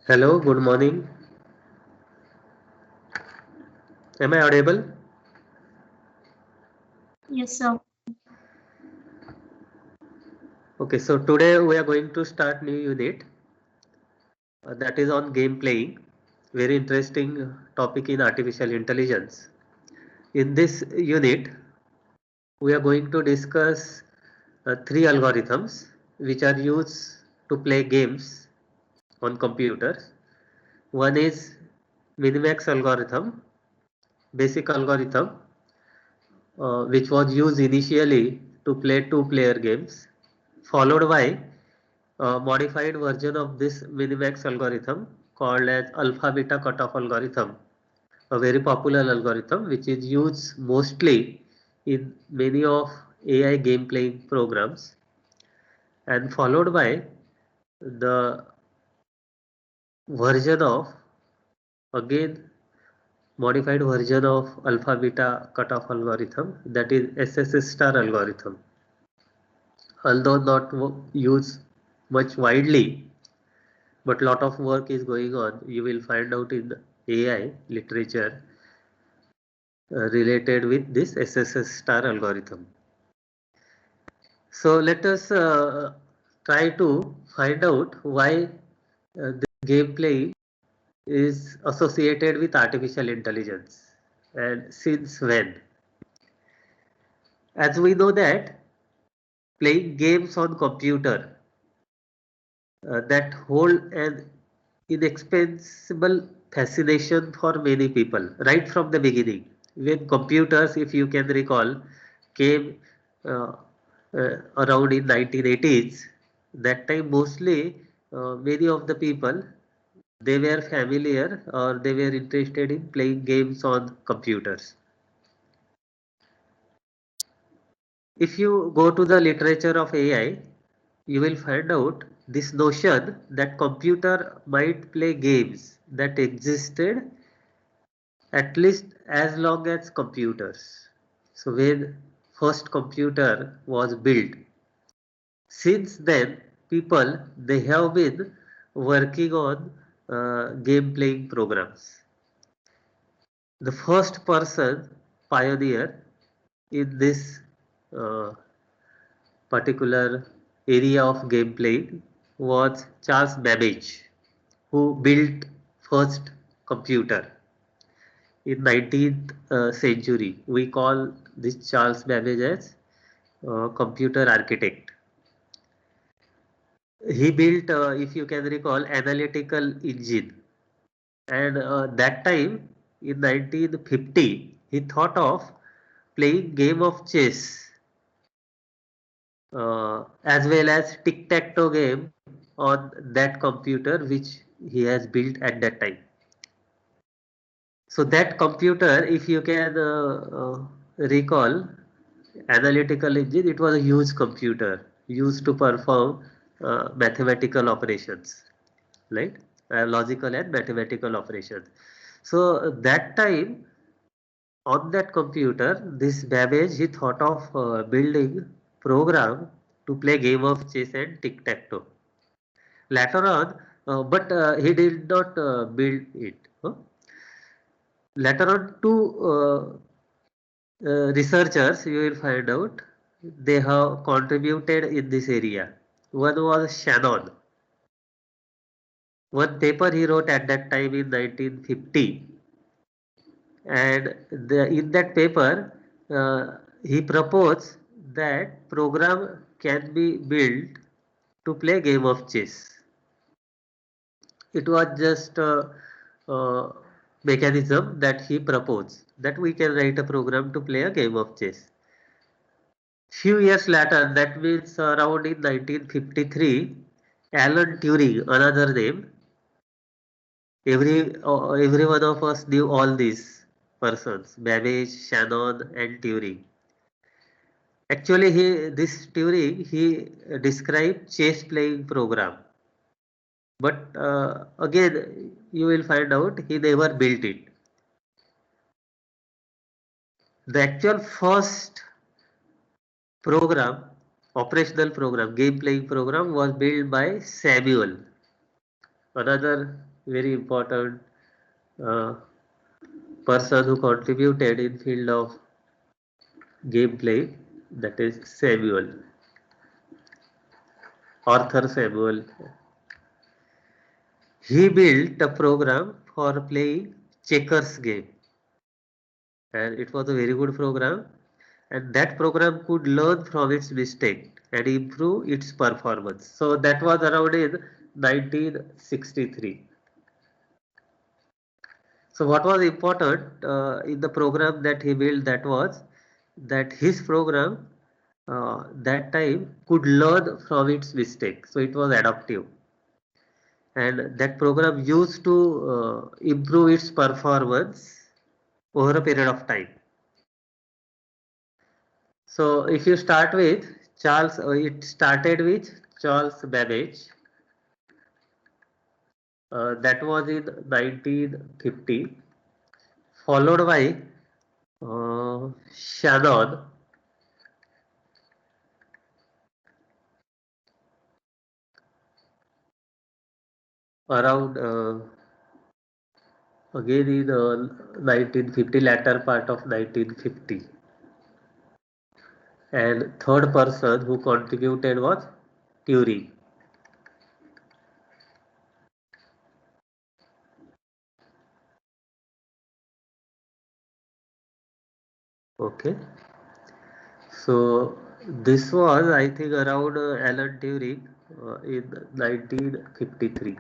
Hello, good morning. Am I audible? Yes, sir. Okay, so today we are going to start new unit that is on game playing. Very interesting topic in artificial intelligence. In this unit, we are going to discuss three algorithms which are used to play games on computers. One is Minimax algorithm, basic algorithm, which was used initially to play two-player games, followed by a modified version of this Minimax algorithm called as alpha beta cutoff algorithm, a very popular algorithm which is used mostly in many of AI game playing programs, and followed by the version of, again, modified version of alpha beta cutoff algorithm, that is SSS star algorithm. Although not used much widely, but lot of work is going on. You will find out in AI literature related with this SSS star algorithm. So let us try to find out why this gameplay is associated with artificial intelligence and since when. As we know that playing games on computer that hold an inexpensible fascination for many people right from the beginning. When computers, if you can recall, came uh, around in 1980s, that time mostly many of the people, they were familiar or they were interested in playing games on computers. If you go to the literature of AI, you will find out this notion that computer might play games that existed at least as long as computers. So when first computer was built, since then people they have been working on game playing programs. The first person pioneer in this uh, particular area of game playing was Charles Babbage, who built first computer in 19th century. We call this Charles Babbage as computer architect. He built, if you can recall, analytical engine, and that time in 1950 he thought of playing game of chess as well as tic-tac-toe game on that computer which he has built at that time. So that computer, if you can recall, analytical engine, it was a huge computer used to perform mathematical operations, right? Logical and mathematical operations. So that time on that computer, this Babbage, he thought of building program to play game of chess and tic-tac-toe. Later on, but he did not build it. Huh? Later on, two researchers you will find out they have contributed in this area. One was Shannon. One paper he wrote at that time in 1950, and in that paper he proposed that program can be built to play game of chess. It was just a, mechanism that he proposed that we can write a program to play a game of chess. Few years later, that means around in 1953, Alan Turing, another name, every one of us knew all these persons, Babbage, Shannon, and Turing. Actually, this Turing, he described chess playing program. But again, you will find out he never built it. The actual first program, game playing program was built by Samuel, another very important uh, person who contributed in field of gameplay, that is Samuel, Arthur Samuel. He built a program for playing checkers game, and it was a very good program, and that program could learn from its mistake and improve its performance. So that was around in 1963. So what was important in the program that he built, that was that his program that time could learn from its mistake. So it was adaptive, and that program used to improve its performance over a period of time. So if you start with Charles, it started with Charles Babbage. That was in 1950, followed by Shannon around again in 1950, latter part of 1950, and third person who contributed was Turing. Okay, so this was, I think, around Alan Turing in 1953.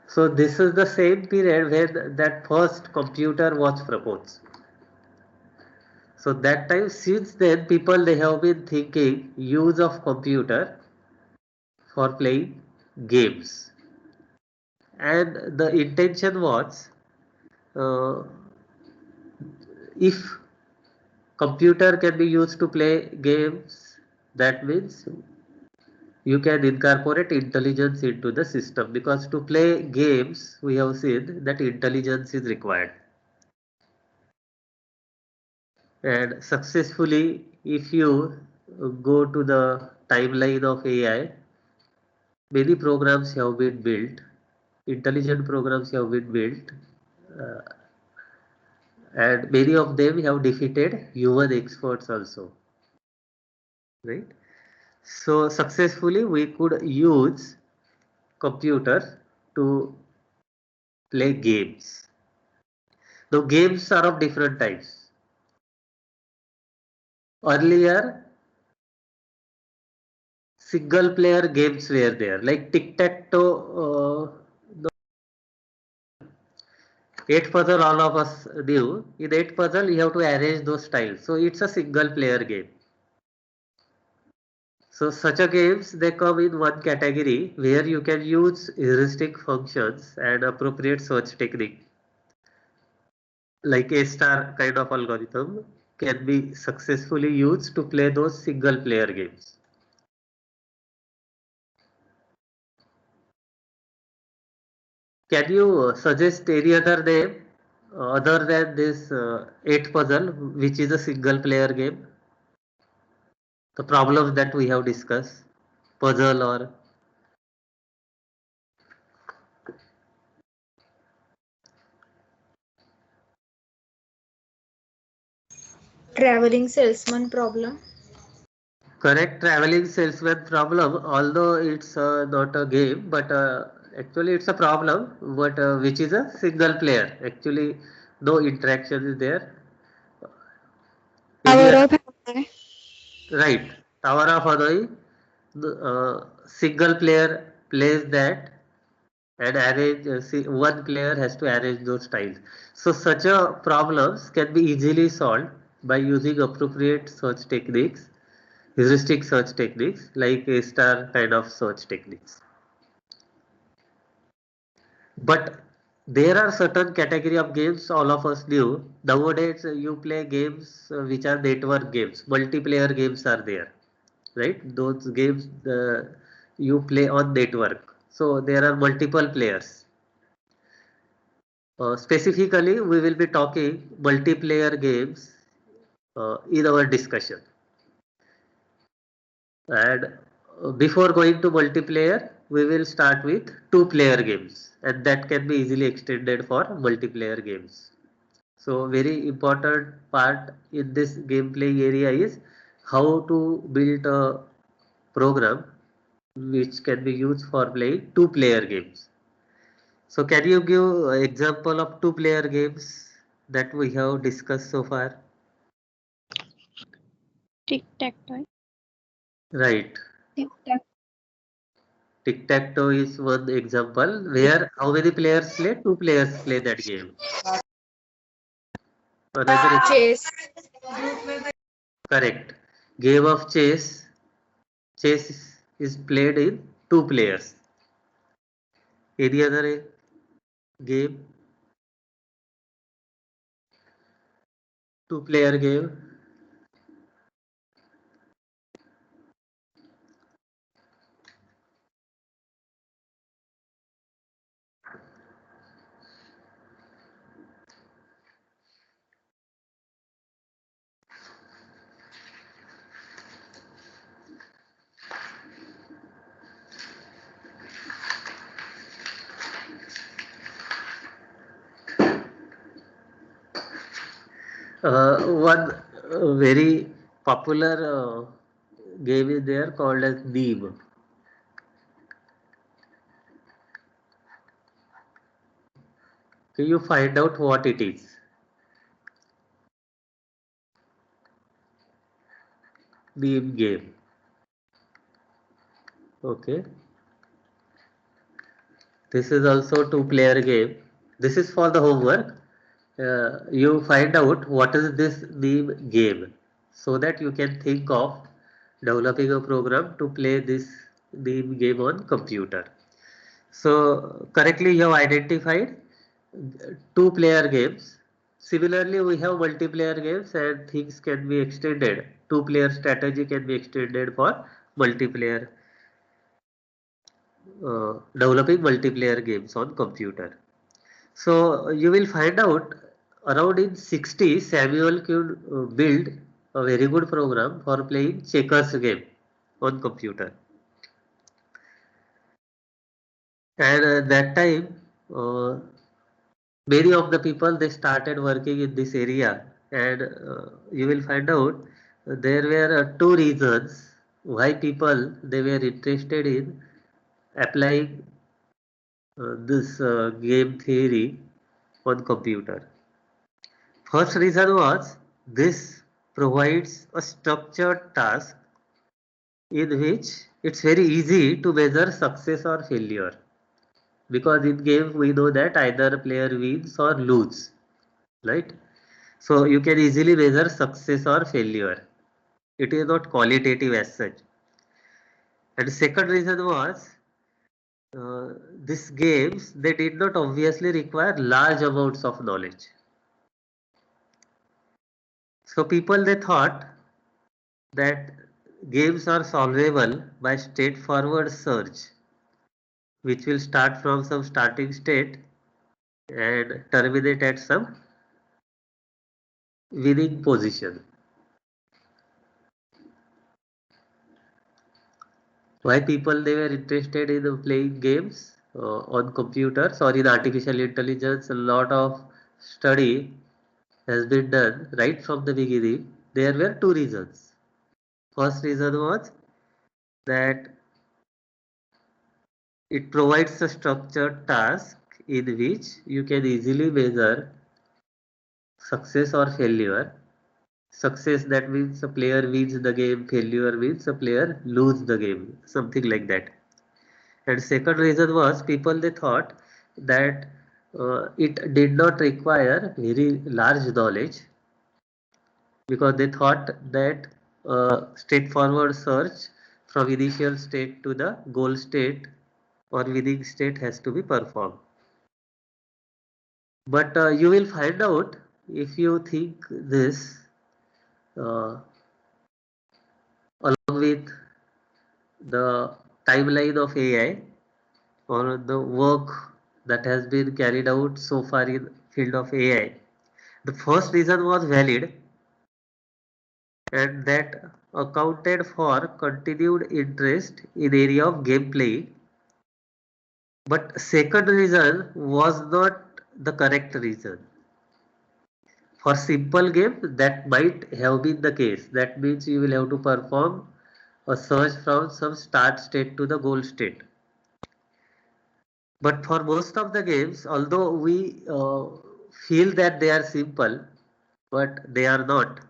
So this is the same period when that first computer was proposed. So that time, since then, people they have been thinking use of computer for playing games, and the intention was uh, if computer can be used to play games, that means you can incorporate intelligence into the system, because to play games we have seen that intelligence is required. And successfully, if you go to the timeline of AI, many programs have been built, intelligent programs have been built, uh, and many of them have defeated human experts also, right? So successfully we could use computer to play games. The games are of different types. Earlier, single player games were there, like tic tac toe. Eight puzzle all of us knew. In eight puzzle, you have to arrange those tiles. So it's a single player game. So such a games, they come in one category where you can use heuristic functions and appropriate search technique, like A star kind of algorithm can be successfully used to play those single player games. Can you suggest any other name other than this eight puzzle, which is a single player game? The problems that we have discussed, puzzle or Traveling salesman problem. correct traveling salesman problem, although it's not a game, but actually it's a problem, but which is a single player. Actually, no interaction is there. Any Tower other, of Hanoi. right? Tower of Hanoi, the single player plays that and arrange. One player has to arrange those tiles. So such a problems can be easily solved by using appropriate search techniques, heuristic search techniques like A star kind of search techniques. But there are certain category of games all of us knew. Nowadays you play games which are network games, multiplayer games are there, right? Those games you play on network. So there are multiple players. Specifically, we will be talking multiplayer games in our discussion. And before going to multiplayer, we will start with two-player games, and that can be easily extended for multiplayer games. So very important part in this gameplay area is how to build a program which can be used for playing two-player games. So can you give an example of two-player games that we have discussed so far? Tic-tac-toe. Right. Tic-tac. Tic-tac-toe is one example where how many players play? Two players play that game. Another Chess. correct. Game of chess. Chess is played in two players. Any other game? Two-player game. One very popular game is there called as Neem. Can you find out what it is? Neem game. Okay. This is also two-player game. This is for the homework. You find out what is this Neem game so that you can think of developing a program to play this Neem game on computer. So correctly you have identified two-player games. Similarly, we have multiplayer games and things can be extended. Two-player strategy can be extended for multiplayer, developing multiplayer games on computer. So you will find out around in 60 Samuel could build a very good program for playing checkers game on computer. And that time uh, many of the people they started working in this area, and you will find out there were two reasons why people they were interested in applying this game theory on computer. First reason was this provides a structured task in which it's very easy to measure success or failure, because in game we know that either player wins or lose, right? So you can easily measure success or failure. It is not qualitative as such. And second reason was these games they did not obviously require large amounts of knowledge. So people they thought that games are solvable by straightforward search, which will start from some starting state and terminate at some winning position. Why people they were interested in playing games on computers or in artificial intelligence? A lot of study has been done right from the beginning. There were two reasons. First reason was that it provides a structured task in which you can easily measure success or failure. Success that means a player wins the game, failure means a player loses the game, something like that. And second reason was people they thought that it did not require very large knowledge, because they thought that straightforward search from initial state to the goal state or winning state has to be performed. But you will find out if you think this uh, along with the timeline of AI or the work that has been carried out so far in field of AI. The first reason was valid, and that accounted for continued interest in area of gameplay But second reason was not the correct reason. For simple game, that might have been the case. That means you will have to perform a search from some start state to the goal state. But for most of the games, although we feel that they are simple, but they are not.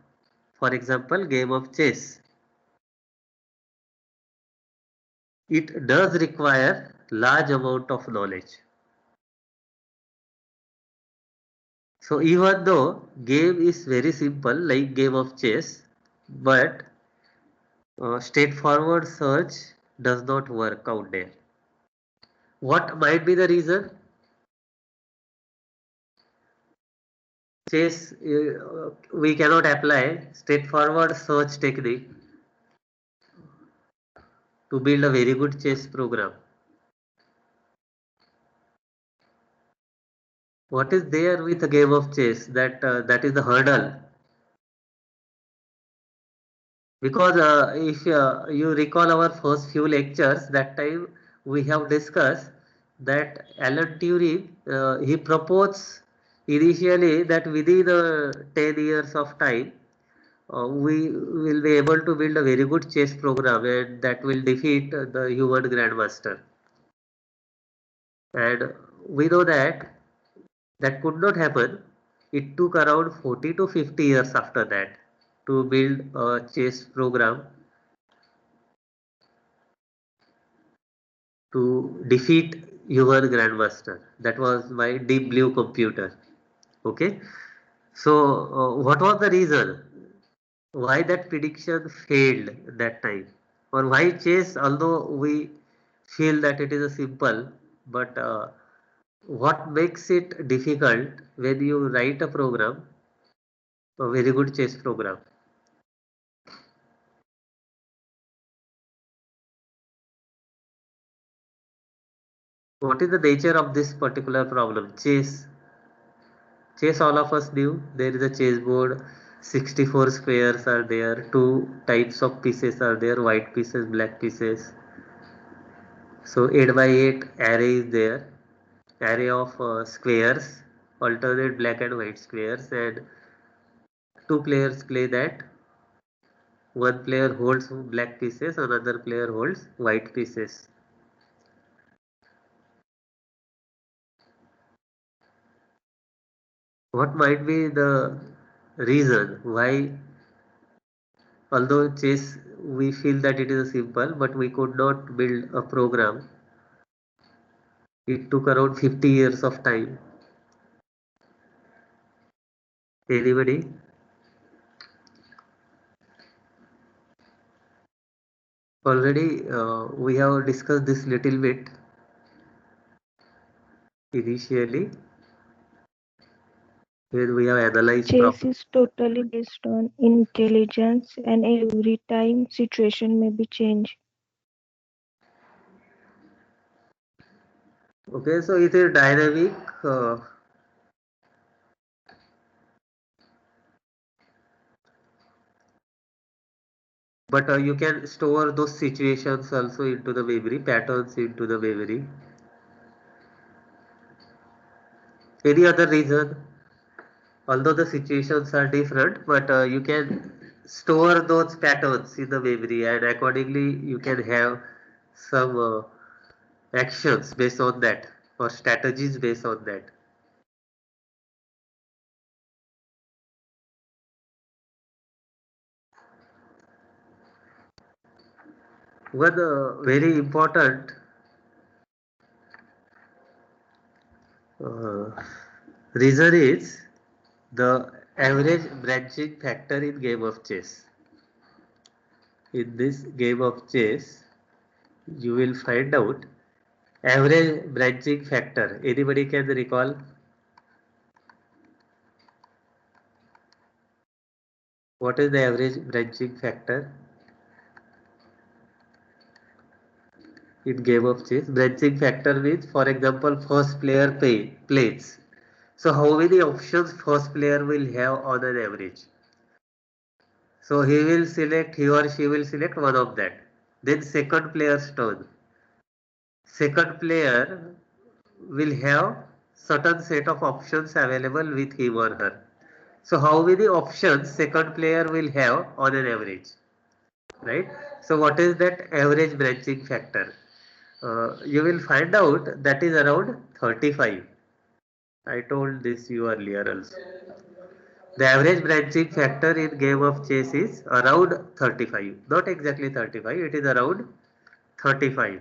For example, game of chess. It does require large amount of knowledge. So even though game is very simple, like game of chess, but straightforward search does not work out there. What might be the reason? Chess, we cannot apply straightforward search technique to build a very good chess program. What is there with a game of chess that is the hurdle? Because if you recall our first few lectures, that time we have discussed that Alan Turing he proposed initially that within 10 years of time we will be able to build a very good chess program and that will defeat the human grandmaster. And we know that that could not happen. It took around 40 to 50 years after that to build a chess program to defeat your grandmaster. That was my deep blue computer. Okay. So what was the reason why that prediction failed that time, or why chess, although we feel that it is a simple, but what makes it difficult when you write a program, a very good chess program? What is the nature of this particular problem? Chess, all of us knew. There is a chessboard. 64 squares are there. Two types of pieces are there. White pieces, black pieces. So 8 by 8 array is there. Array of squares. Alternate black and white squares. And two players play that. One player holds black pieces. Another player holds white pieces. What might be the reason why, although chess we feel that it is simple, but we could not build a program? It took around 50 years of time. Anybody? Already we have discussed this little bit initially when we have analyzed Chess problem. is totally based on intelligence, and every time situation may be changed. Okay, so it is dynamic, uh, but you can store those situations also into the memory, patterns into the memory. Any other reason? Although the situations are different, but you can store those patterns in the memory, and accordingly you can have some actions based on that, or strategies based on that. One very important uh, reason is the average branching factor in game of chess. In this game of chess, you will find out average branching factor. Anybody can recall what is the average branching factor in game of chess? Branching factor means, for example, first player plays. So how many options first player will have on an average? So he or she will select one of that. Then second player's turn. Second player will have certain set of options available with him or her. So how many options second player will have on an average, right? So what is that average branching factor? You will find out that is around 35. I told this you earlier also. The average branching factor in game of chess is around 35. Not exactly 35, it is around 35.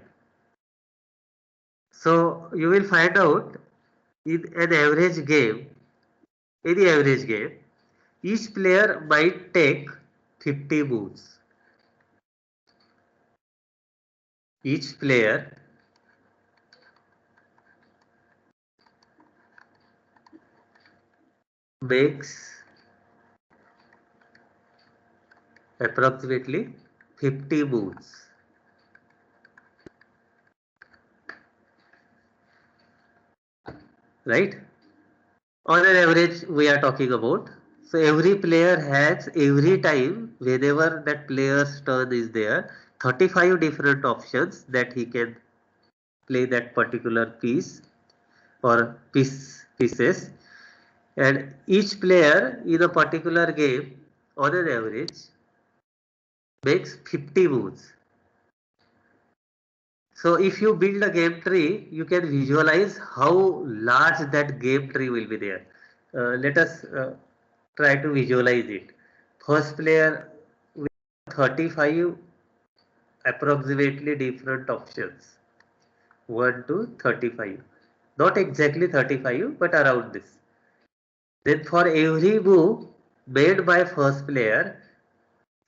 So you will find out in an average game, any average game, each player might take 50 moves. Each player makes approximately 50 moves, right? On an average, we are talking about. So every player has every time whenever that player's turn is there, 35 different options that he can play that particular piece or pieces, and each player in a particular game on an average makes 50 moves. So if you build a game tree, you can visualize how large that game tree will be there. Let us try to visualize it. First player with 35 approximately different options. 1 to 35. Not exactly 35, but around this. Then for every move made by first player,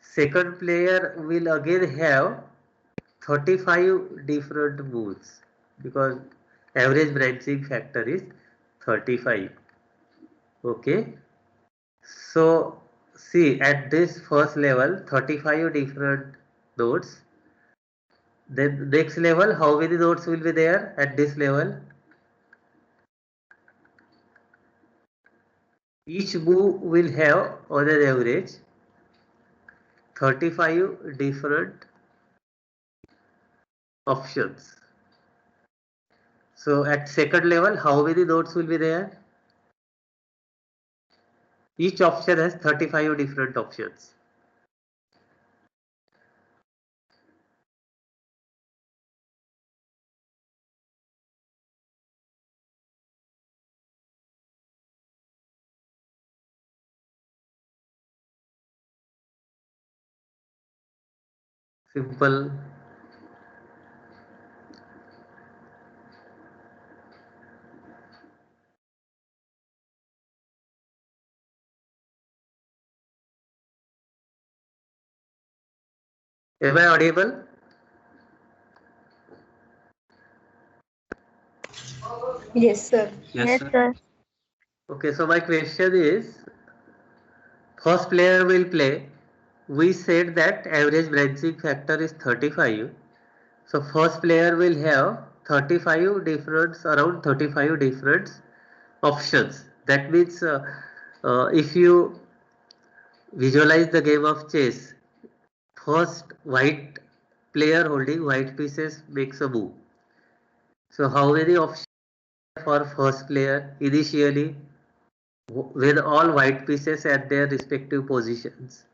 second player will again have 35 different moves because average branching factor is 35. Okay. So see at this first level 35 different nodes. Then next level how many nodes will be there at this level? Each move will have on an average 35 different options. So at second level how many nodes will be there? Each option has 35 different options. Simple. Am I audible? Yes, sir. Yes, Yes, sir. sir. Okay, so my question is, first player will play. We said that average branching factor is 35. So first player will have 35 different, around 35 different options. That means if you visualize the game of chess, first white player holding white pieces makes a move. So how many options for first player initially with all white pieces at their respective positions?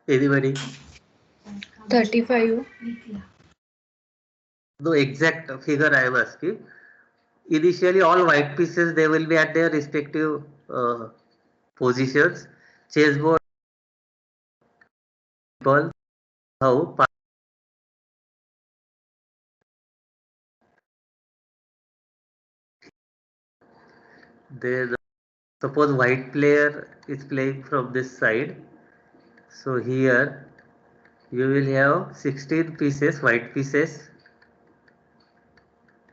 Anybody? 35. No exact figure I am asking. Initially, all white pieces they will be at their respective positions. Chessboard, ball, how then suppose white player is playing from this side. So here you will have 16 pieces, white pieces.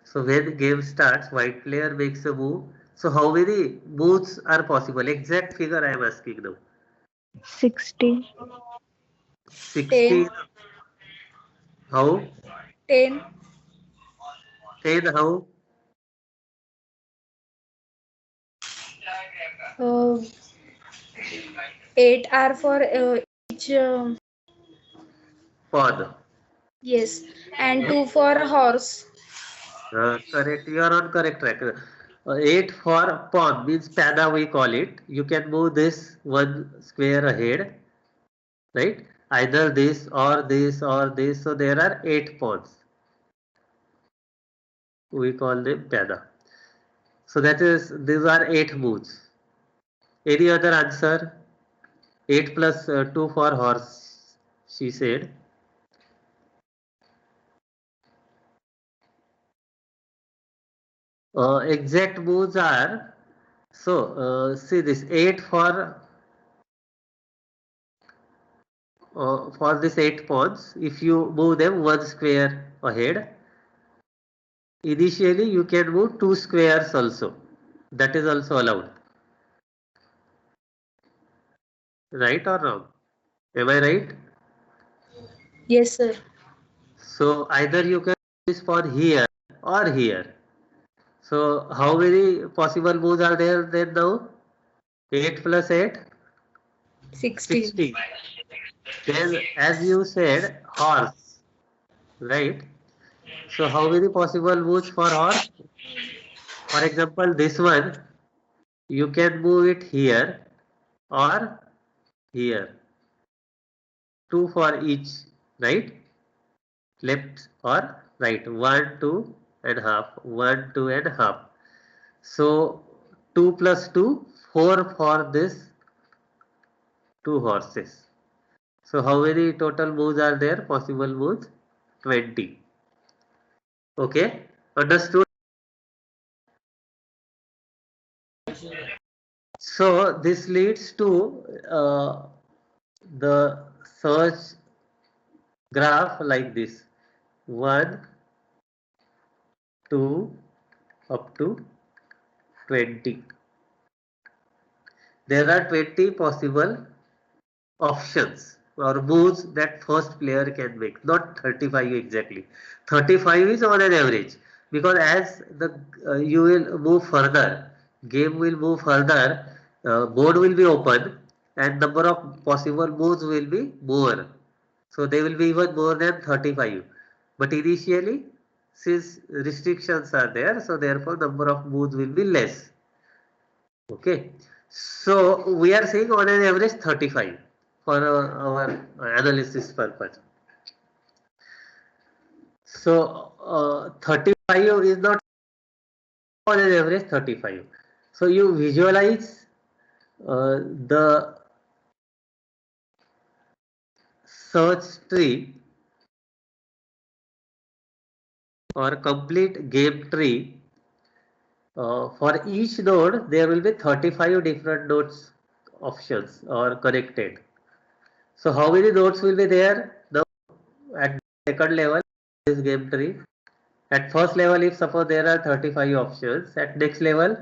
So when game starts, white player makes a move. So how many moves are possible? Exact figure I am asking now. 60. 10. 16 how? 10. 10 how? Uh, 8 are for each. Pawn. Yes. And 2 for horse. Correct. You are on correct track. 8 for pawn means pada we call it. You can move this one square ahead, right? Either this or this or this. So there are 8 pawns. We call them pada. So that is, these are 8 moves. Any other answer? 8 plus 2 for horse, she said. Exact moves are, so see this 8 for this 8 pawns. If you move them one square ahead, initially you can move 2 squares also. That is also allowed. Right or wrong? Am I right? Yes, sir. So either you can move this pawn here or here. So how many possible moves are there then now? 8 plus 8? 16. 16. Then as you said, horse, right? So how many possible moves for horse? For example, this one, you can move it here or here. 2 for each, right? Left or right. 1, 2 and half. 1, 2 and half. So 2 plus 2, 4 for this two horses. So how many total moves are there? Possible moves? 20. Okay? Understood? So this leads to the search graph like this: 1, 2, up to 20. There are 20 possible options or moves that first player can make, not 35 exactly. 35 is on an average, because as the you will move further, game will move further, board will be open and number of possible moves will be more. So they will be even more than 35. But initially, since restrictions are there, so therefore number of moves will be less. Okay. So we are saying on an average 35 for our analysis purpose. So 35 is not on an average 35. So you visualize the search tree or complete game tree. For each node, there will be 35 different nodes options or connected. So how many nodes will be there? Now at second level, this game tree. At first level, if suppose there are 35 options, at next level,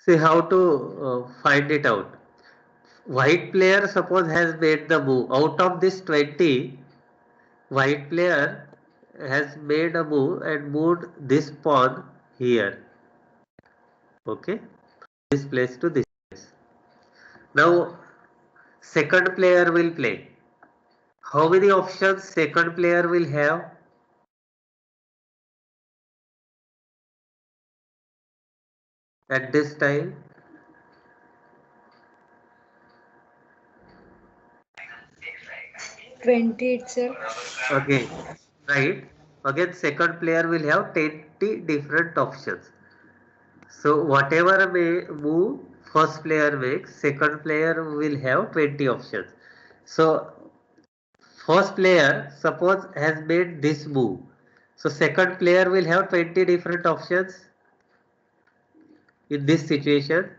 see how to find it out. White player suppose has made the move. Out of this 20, white player has made a move and moved this pawn here. Okay, this place to this place. Now second player will play. How many options second player will have at this time? 20 itself. Again, right? Again, second player will have 20 different options. So whatever may move first player makes, second player will have 20 options. So first player suppose has made this move. So second player will have 20 different options in this situation.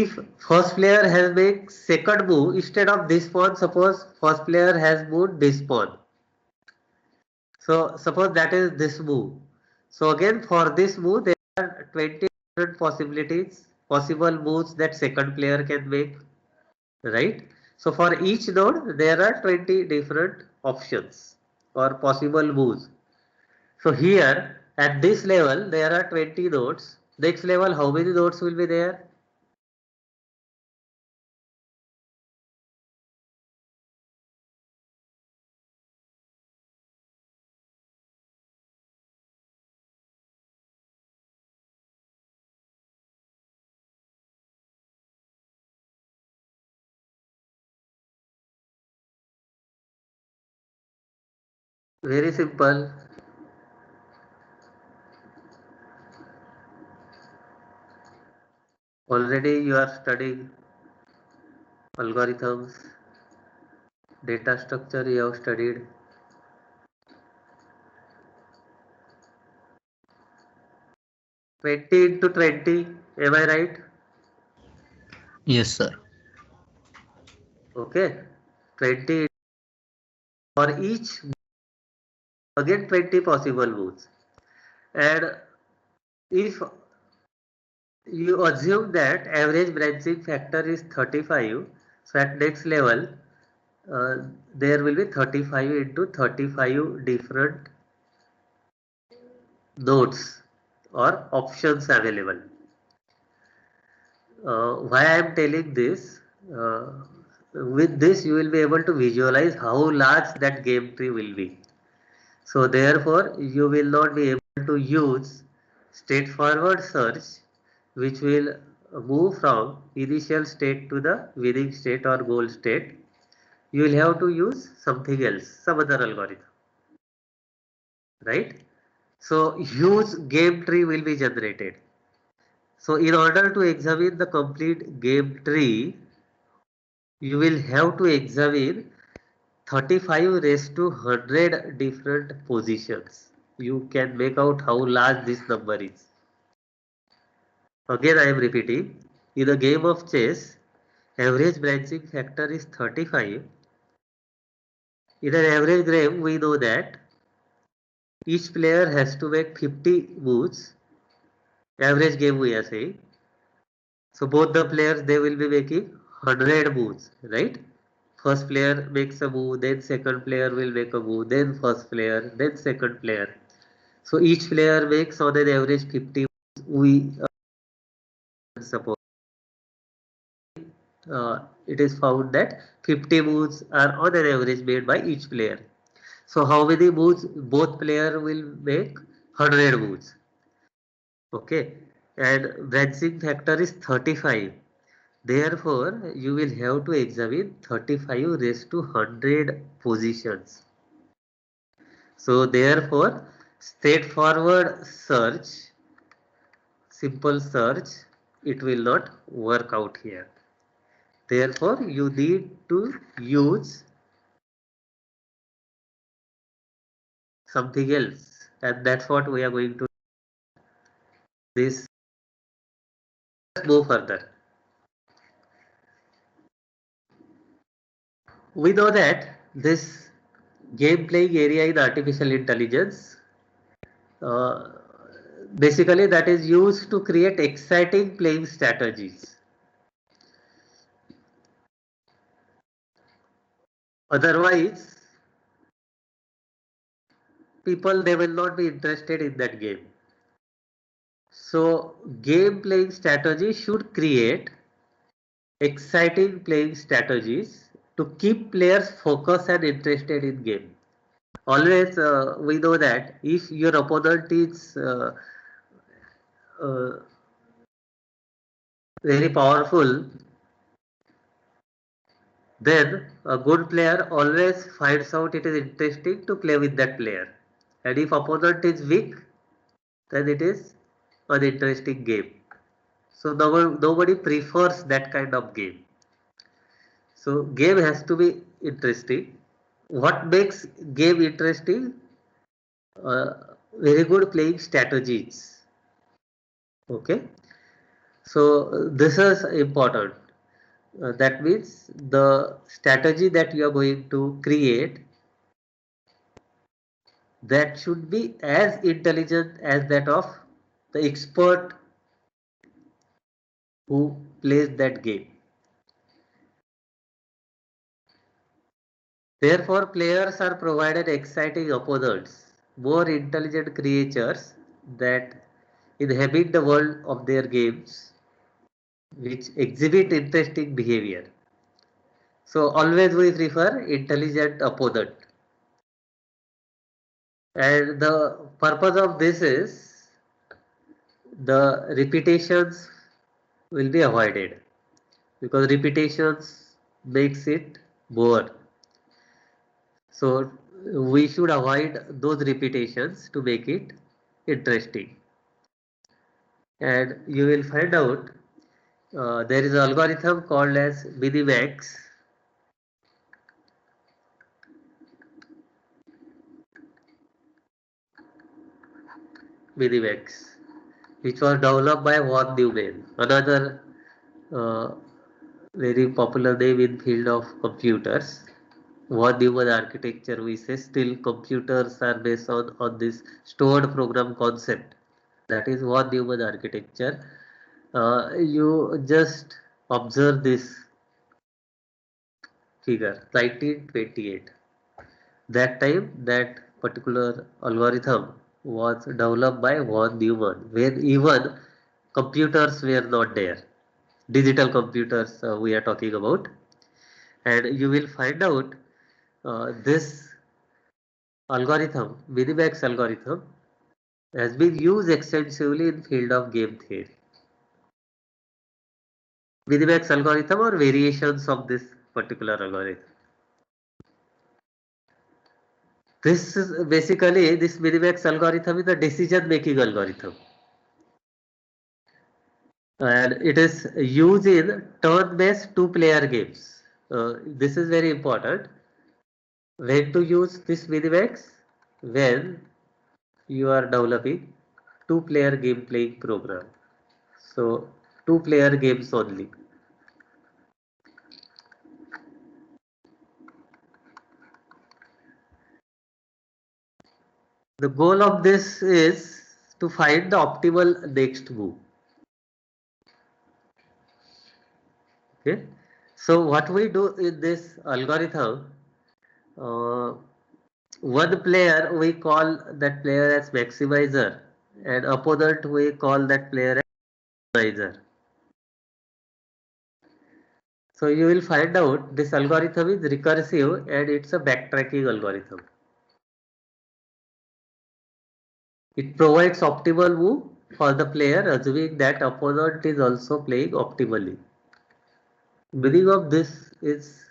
if first player has made second move instead of this pawn, suppose first player has moved this pawn. So suppose that is this move. So again for this move there are 20 different possibilities, possible moves that second player can make, right? So for each node there are 20 different options or possible moves. So here at this level there are 20 nodes. Next level how many nodes will be there? Very simple. Already you are studying algorithms, data structure you have studied. 20 into 20, am I right? Yes, sir. Okay. 20 for each, again 20 possible moves. And if you assume that average branching factor is 35, so at next level uh, there will be 35 into 35 different nodes or options available. Why I am telling this? Uh, with this you will be able to visualize how large that game tree will be. So therefore you will not be able to use straightforward search which will move from initial state to the winning state or goal state. You will have to use something else, some other algorithm, right? So huge game tree will be generated. So in order to examine the complete game tree, you will have to examine 35 raised to 100 different positions. You can make out how large this number is. Again I am repeating, in a game of chess, average branching factor is 35. In an average game, we know that each player has to make 50 moves. Average game we are saying. So both the players they will be making 100 moves, right? First player makes a move, then second player will make a move, then first player, then second player. So each player makes on an average 50 moves. We suppose it is found that 50 moves are on an average made by each player. So how many moves both player will make? 100 moves. Okay. And branching factor is 35. Therefore, you will have to examine 35 raised to 100 positions. So therefore, straightforward search, simple search, it will not work out here. Therefore, you need to use something else, and that's what we are going to this move further. We know that this game playing area in artificial intelligence uh, basically that is used to create exciting playing strategies. Otherwise, people they will not be interested in that game. So, game playing strategy should create exciting playing strategies to keep players focused and interested in game. Always, we know that if your opponent is uh, very powerful, then a good player always finds out it is interesting to play with that player. And if opponent is weak, then it is an interesting game. So nobody prefers that kind of game. So game has to be interesting. What makes game interesting? Very good playing strategies. Okay. So this is important. That means the strategy that you are going to create, that should be as intelligent as that of the expert who plays that game. Therefore, players are provided exciting opponents, more intelligent creatures that inhabit the world of their games, which exhibit interesting behavior. So always we prefer intelligent opponent. And the purpose of this is the repetitions will be avoided, because repetitions makes it bore. So we should avoid those repetitions to make it interesting. And you will find out there is an algorithm called as Minimax. Minimax, which was developed by von Neumann, another uh, very popular name in field of computers. Von Neumann architecture, we say still computers are based on this stored program concept. That is von Neumann architecture. You just observe this figure, 1928. That time, that particular algorithm was developed by von Neumann, where even computers were not there. Digital computers we are talking about, and you will find out this algorithm, Minimax algorithm, has been used extensively in field of game theory. Minimax algorithm or variations of this particular algorithm. This is basically, this Minimax algorithm is a decision making algorithm, and it is used in turn-based two-player games. This is very important. When to use this Minimax? When you are developing two-player game playing program. So two-player games only. The goal of this is to find the optimal next move. Okay. So what we do in this algorithm, uh, one player we call that player as maximizer, and opponent we call that player as minimizer. So you will find out this algorithm is recursive and it's a backtracking algorithm. It provides optimal move for the player, assuming that opponent is also playing optimally. Meaning of this is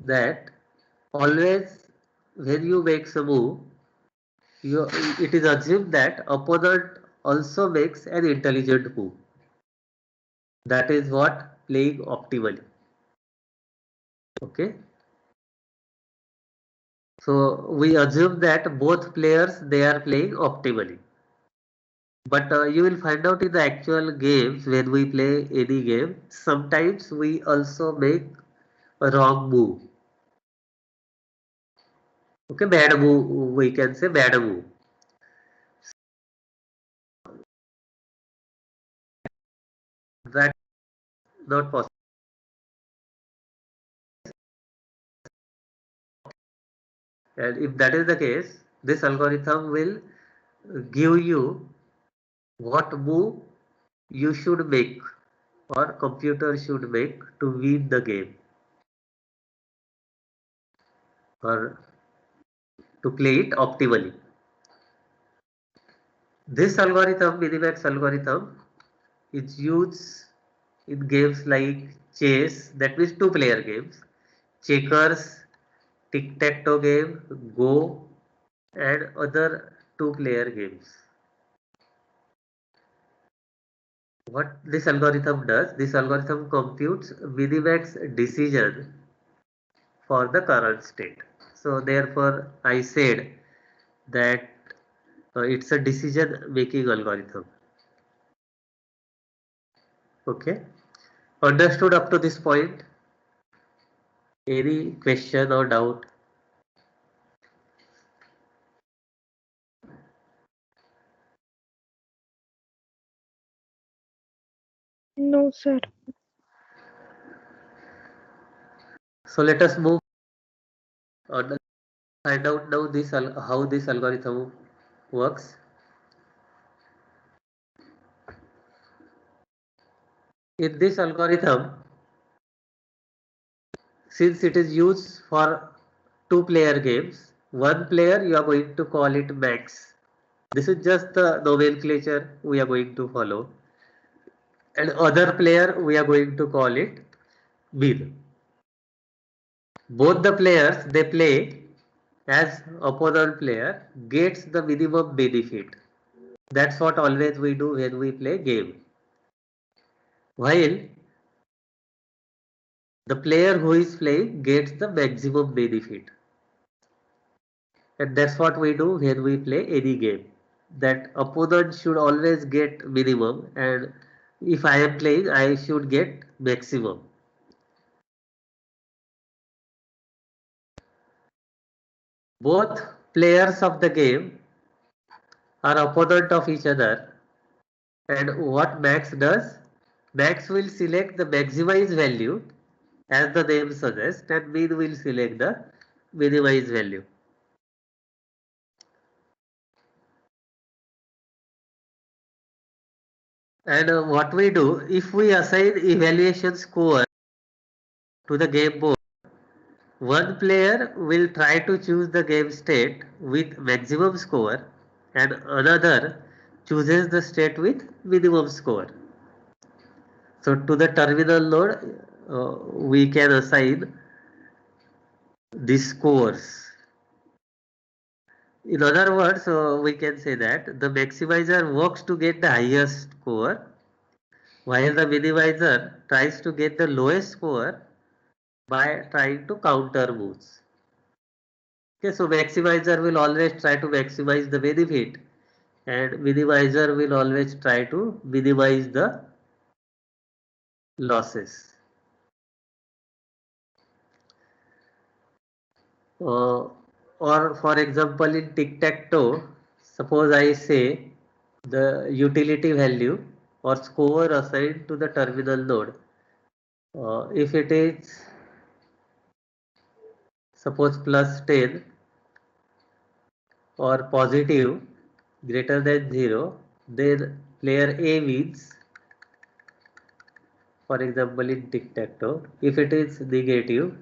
that always when you make a move, it is assumed that opponent also makes an intelligent move. That is what playing optimally. Okay. So we assume that both players they are playing optimally. But you will find out in the actual games when we play any game, sometimes we also make a wrong move. Okay, bad move, we can say bad move. That not possible. And if that is the case, this algorithm will give you what move you should make or computer should make to win the game or to play it optimally. This algorithm, Minimax algorithm, is used in games like chess, that means two-player games, checkers, tic-tac-toe game, Go, and other two-player games. What this algorithm does, this algorithm computes Minimax decision for the current state. So therefore, I said that it's a decision making algorithm. Okay, understood up to this point? Any question or doubt? No, sir. So let us move on. Find out now how this algorithm works. In this algorithm, since it is used for two-player games, one player you are going to call it max. This is just the nomenclature we are going to follow. And other player we are going to call it min. Both the players they play as opponent player gets the minimum benefit. That's what always we do when we play game. While the player who is playing gets the maximum benefit. And that's what we do when we play any game. That opponent should always get minimum, and if I am playing I should get maximum. Both players of the game are opponent of each other, and what max does, max will select the maximize value as the name suggests, and min will select the minimize value. And what we do, if we assign evaluation score to the game board, one player will try to choose the game state with maximum score and another chooses the state with minimum score. So to the terminal node, we can assign the scores. In other words, we can say that the maximizer works to get the highest score while the minimizer tries to get the lowest score by trying to counter moves. Okay, so maximizer will always try to maximize the benefit and minimizer will always try to minimize the losses. Uh, or for example in tic-tac-toe, suppose I say the utility value or score assigned to the terminal node. If it is suppose plus 10 or positive greater than 0, then player A wins. For example in tic-tac-toe, if it is negative,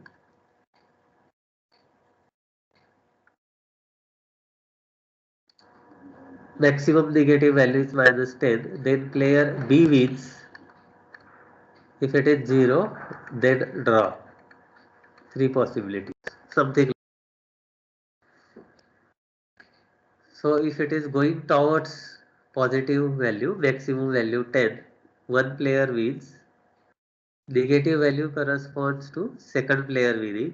maximum negative value is minus 10, then player B wins. If it is 0, then draw. Three possibilities. Something. So if it is going towards positive value, maximum value 10, one player wins. Negative value corresponds to second player winning.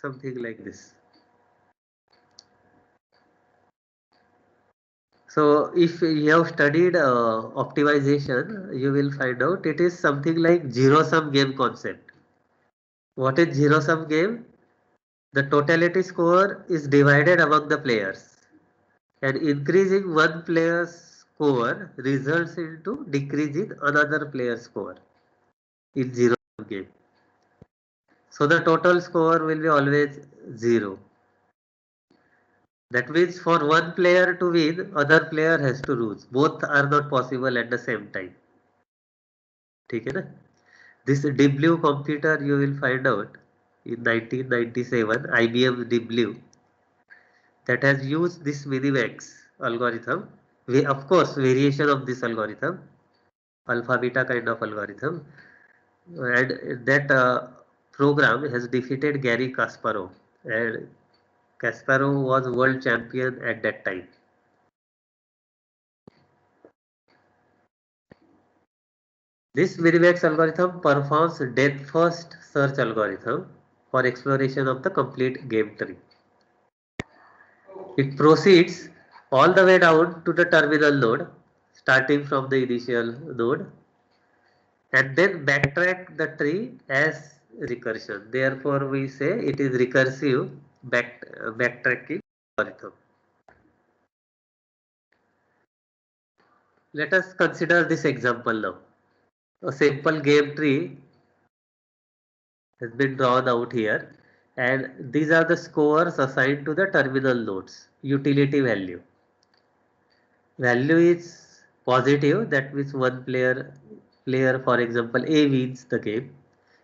Something like this. So if you have studied optimization, you will find out it is something like zero sum game concept. What is zero sum game? The totality score is divided among the players, and increasing one player's score results into decreasing another player's score in zero sum game. So the total score will be always zero. That means for one player to win, other player has to lose. Both are not possible at the same time. ठीक है ना? This Deep Blue computer you will find out in 1997, IBM Deep Blue, that has used this Minimax algorithm. We, of course, variation of this algorithm, alpha beta kind of algorithm, and that program has defeated Gary Kasparov, and Kasparov was world champion at that time. This Minimax algorithm performs depth first search algorithm for exploration of the complete game tree. It proceeds all the way down to the terminal node, starting from the initial node, and then backtrack the tree as recursion. Therefore, we say it is recursive backtracking algorithm. Let us consider this example now. A simple game tree has been drawn out here, and these are the scores assigned to the terminal nodes. Utility value is positive, that means one player for example A wins the game.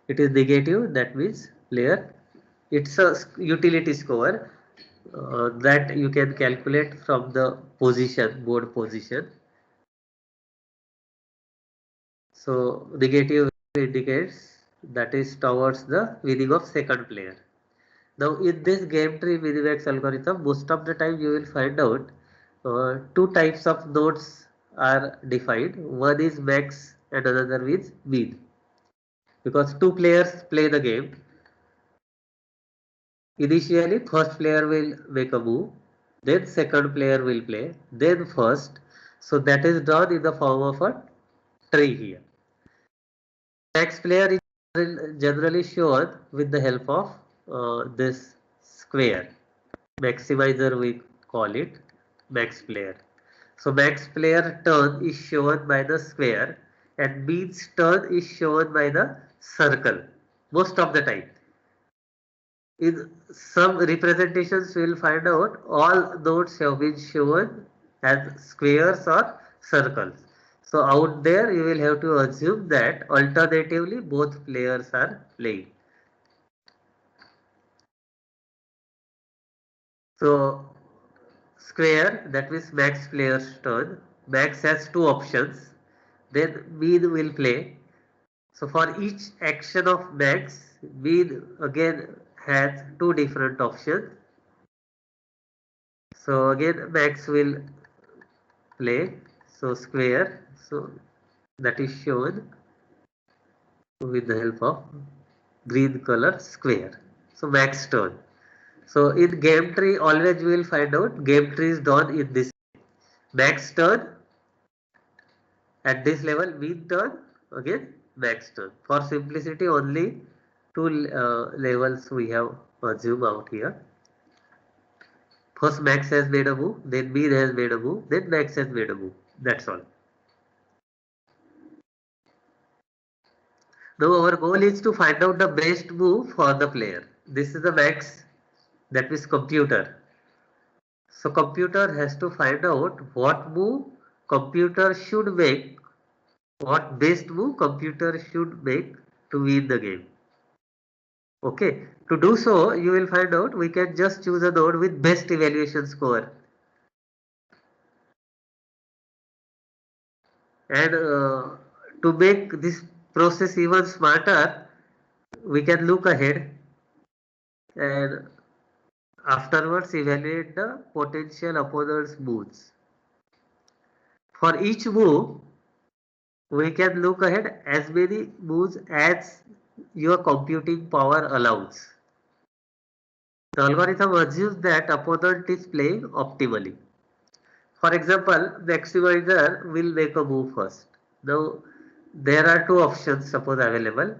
It is negative, that means player, it's a utility score that you can calculate from the board position. So negative indicates that is towards the winning of second player. Now in this game tree Minimax algorithm, most of the time you will find out two types of nodes are defined. One is max and another is min. Because two players play the game. Initially first player will make a move, then second player will play, then first. So that is done in the form of a tree here. Max player is generally shown with the help of this square. Maximizer we call it max player. So max player turn is shown by the square and means turn is shown by the circle most of the time. In some representations we will find out all nodes have been shown as squares or circles. So out there you will have to assume that alternatively both players are playing. So square, that means max player's turn. Max has two options. Then mean will play. So for each action of max, mean again has two different options. So again max will play. So square. So that is shown with the help of green color square. So max turn. So in game tree always we will find out game tree is done in this max turn. At this level, mean turn, again max turn. For simplicity, only two levels we have assumed out here. First max has made a move, then mean has made a move, then max has made a move. That's all. Now our goal is to find out the best move for the player. This is the max, that means computer. So computer has to find out what move computer should make, what best move computer should make to win the game. Okay, to do so, you will find out we can just choose a node with best evaluation score. And to make this process even smarter, we can look ahead and afterwards evaluate the potential opponent's moves. For each move, we can look ahead as many moves as your computing power allows. The algorithm assumes that opponent is playing optimally. For example, maximizer will make a move first. Now, there are two options suppose available.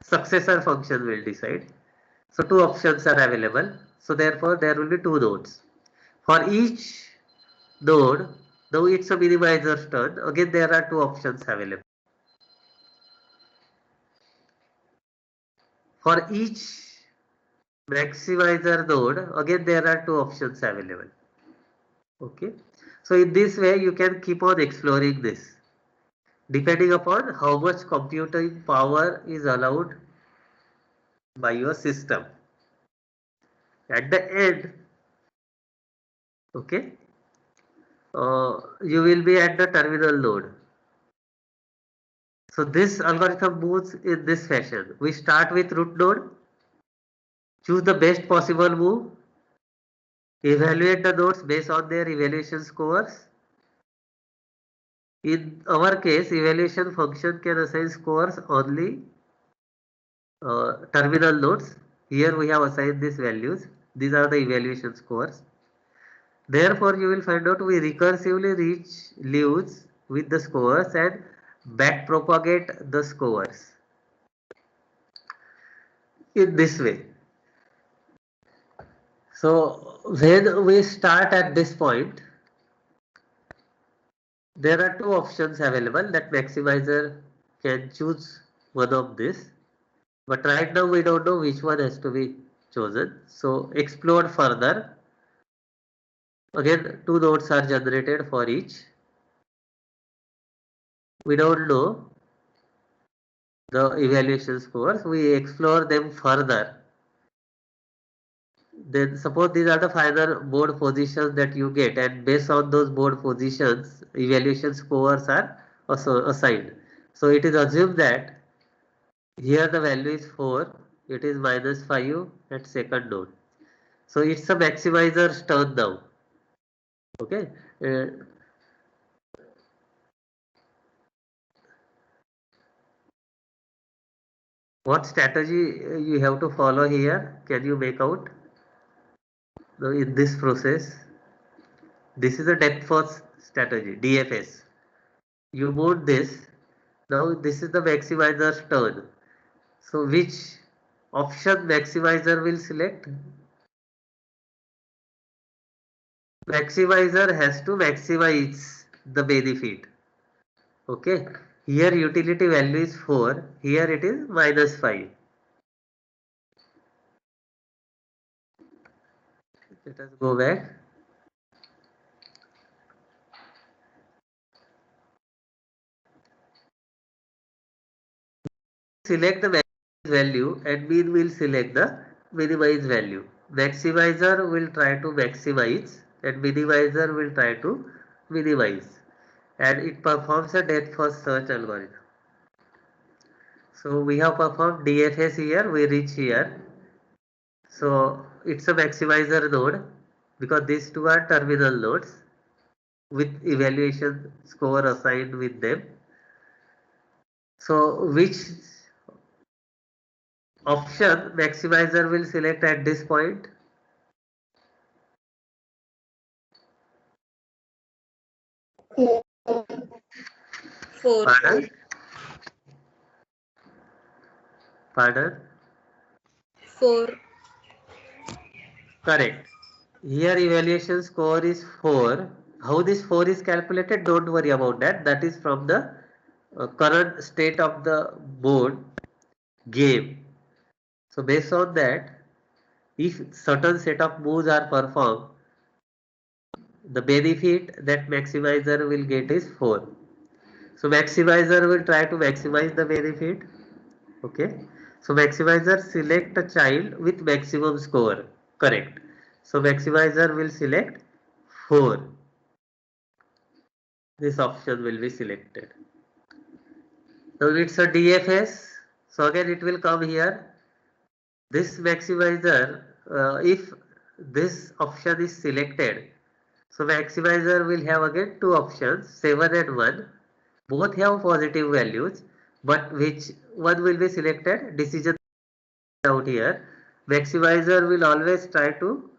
Successor function will decide. So, two options are available. So, therefore, there will be two nodes. For each node, now it's a minimizer's turn. Again, there are two options available. For each maximizer node, again, there are two options available. Okay. So, in this way, you can keep on exploring this, depending upon how much computing power is allowed by your system. At the end, okay, you will be at the terminal node. So this algorithm moves in this fashion. We start with root node, choose the best possible move, evaluate the nodes based on their evaluation scores. In our case, evaluation function can assign scores only terminal nodes. Here we have assigned these values. These are the evaluation scores. Therefore, you will find out we recursively reach leaves with the scores and back propagate the scores in this way. So when we start at this point, there are two options available that maximizer can choose one of this. But right now we don't know which one has to be chosen. So explore further. Again, two nodes are generated for each. We don't know the evaluation scores. We explore them further. Then suppose these are the final board positions that you get, and based on those board positions, evaluation scores are also assigned. So it is assumed that here the value is 4, it is -5 at second node. So it's a maximizer's turn now. Okay. What strategy you have to follow here? Can you make out? Now in this process, this is a depth first strategy, DFS. You move this. Now this is the maximizer's turn. So which option maximizer will select? Maximizer has to maximize the benefit. Okay. Here utility value is 4. Here it is -5. Let us go back. Select the maximize value and mean will select the minimize value. Maximizer will try to maximize and minimizer will try to minimize, and it performs a depth first search algorithm. So we have performed DFS here, we reach here. So it's a maximizer node because these two are terminal nodes with evaluation score assigned with them. So which option maximizer will select at this point? Four. Pardon? Pardon? 4. Correct. Here evaluation score is 4. How this 4 is calculated? Don't worry about that. That is from the current state of the board game. So based on that, if certain set of moves are performed, the benefit that maximizer will get is 4. So maximizer will try to maximize the benefit. Okay. So maximizer select a child with maximum score. Correct. So maximizer will select 4. This option will be selected. Now it's a DFS. So again it will come here. This maximizer, if this option is selected, so maximizer will have again two options, 7 and 1. Both have positive values, but which one will be selected? Decision out here. Maximizer will always try to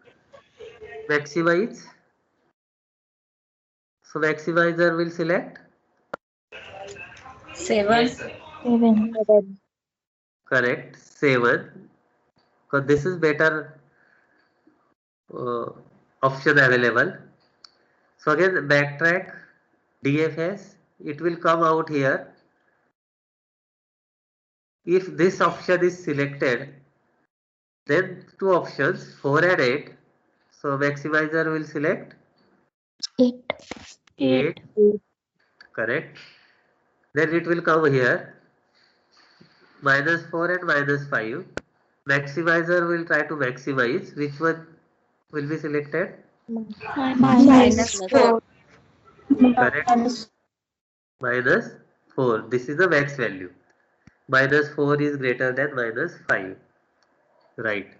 maximize. So maximizer will select 7. 7. correct 7 because this is better uh, option available. So again backtrack DFS, it will come out here. If this option is selected, then two options 4 and 8. So maximizer will select 8. 8. Correct. Then it will come here -4 and -5. Maximizer will try to maximize. Which one will be selected? -4. Correct. -4. This is the max value. -4 is greater than -5. Right.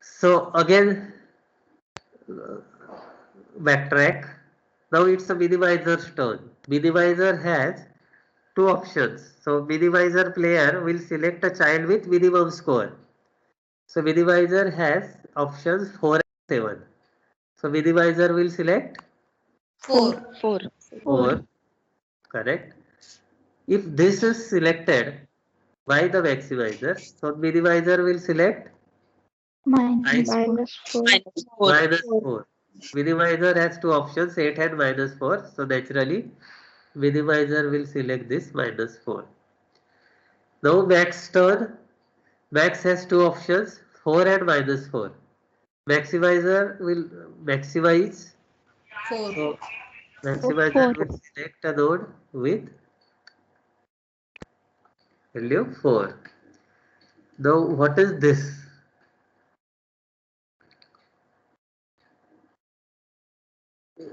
So again, backtrack. Now it's a minimizer's turn. Minimizer has two options. So minimizer player will select a child with minimum score. So minimizer has options 4 7. So minimizer will select 4. 4. 4. Correct. If this is selected by the maximizer, so minimizer will select Minus 4. minus 4. Minimizer has two options, 8 and minus 4. So naturally, minimizer will select this minus 4. Now max turn. Max has two options, 4 and minus 4. Maximizer will maximize. 4. So 4. maximizer will select a node with value 4. Now what is this?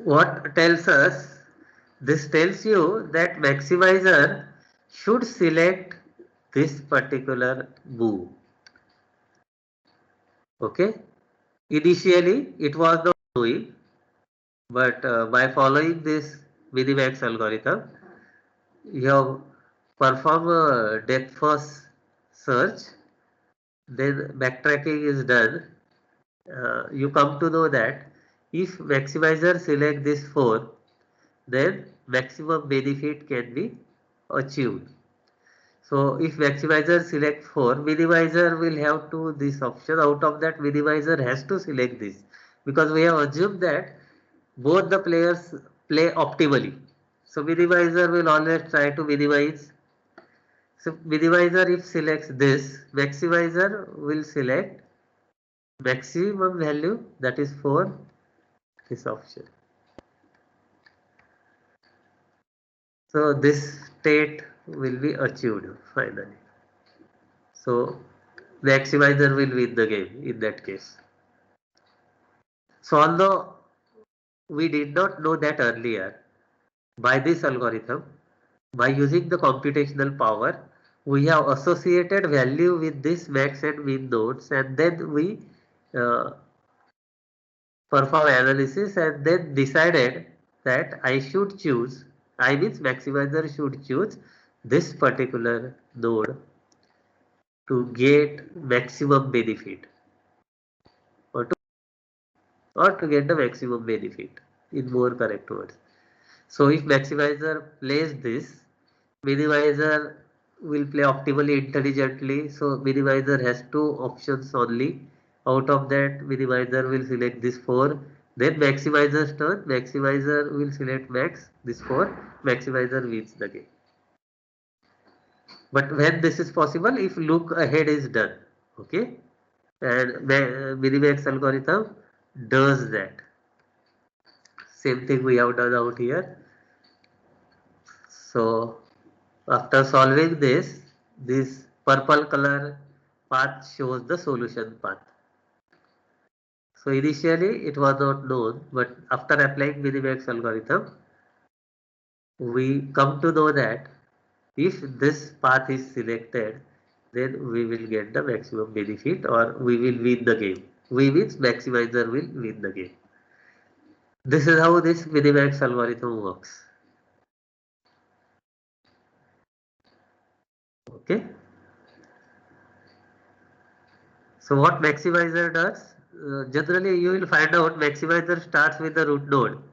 What tells us? This tells you that maximizer should select this particular move. Okay. Initially it was not doing, but by following this Minimax algorithm, you have perform a depth first search, then backtracking is done. You come to know that if maximizer select this 4, then maximum benefit can be achieved. So if maximizer select 4, minimizer will have to this option. Out of that, minimizer has to select this, because we have assumed that both the players play optimally. So minimizer will always try to minimize. So minimizer if selects this, maximizer will select maximum value, that is for this option. So this state will be achieved finally. So maximizer will win the game in that case. So although we did not know that earlier, by this algorithm, by using the computational power, we have associated value with this max and min nodes, and then we uh, perform analysis and then decided that I should choose, I means maximizer should choose this particular node to get maximum benefit, or to get the maximum benefit in more correct words. So if maximizer plays this, minimizer will play optimally intelligently. So minimizer has two options only. Out of that, minimizer will select this 4. Then maximizer's turn. Maximizer will select max, this 4. Maximizer wins the game. But when this is possible, if look ahead is done. Okay. And Minimax algorithm does that. Same thing we have done out here. So after solving this purple color path shows the solution path. So initially it was not known, but after applying Minimax algorithm, we come to know that if this path is selected, then we will get the maximum benefit, or we will win the game. We means maximizer will win the game. This is how this Minimax algorithm works. Okay. So what maximizer does? Generally, you will find out maximizer starts with the root node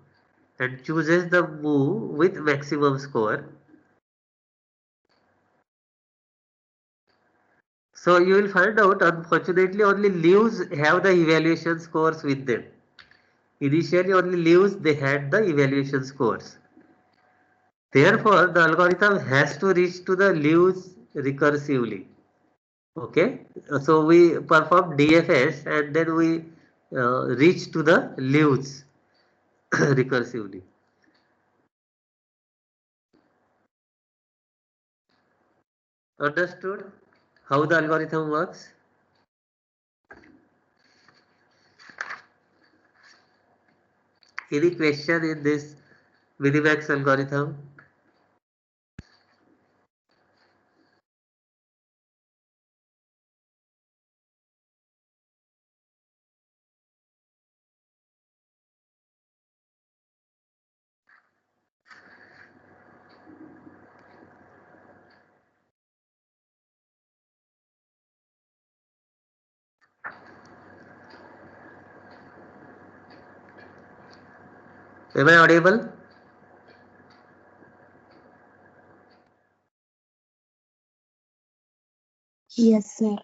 and chooses the move with maximum score. So you will find out, unfortunately, only leaves have the evaluation scores with them. Initially, only leaves they had the evaluation scores. Therefore, the algorithm has to reach to the leaves recursively. Okay, so we perform DFS and then we reach to the leaves recursively. Understood how the algorithm works? Any question in this Minimax algorithm? Am I audible? Yes, sir.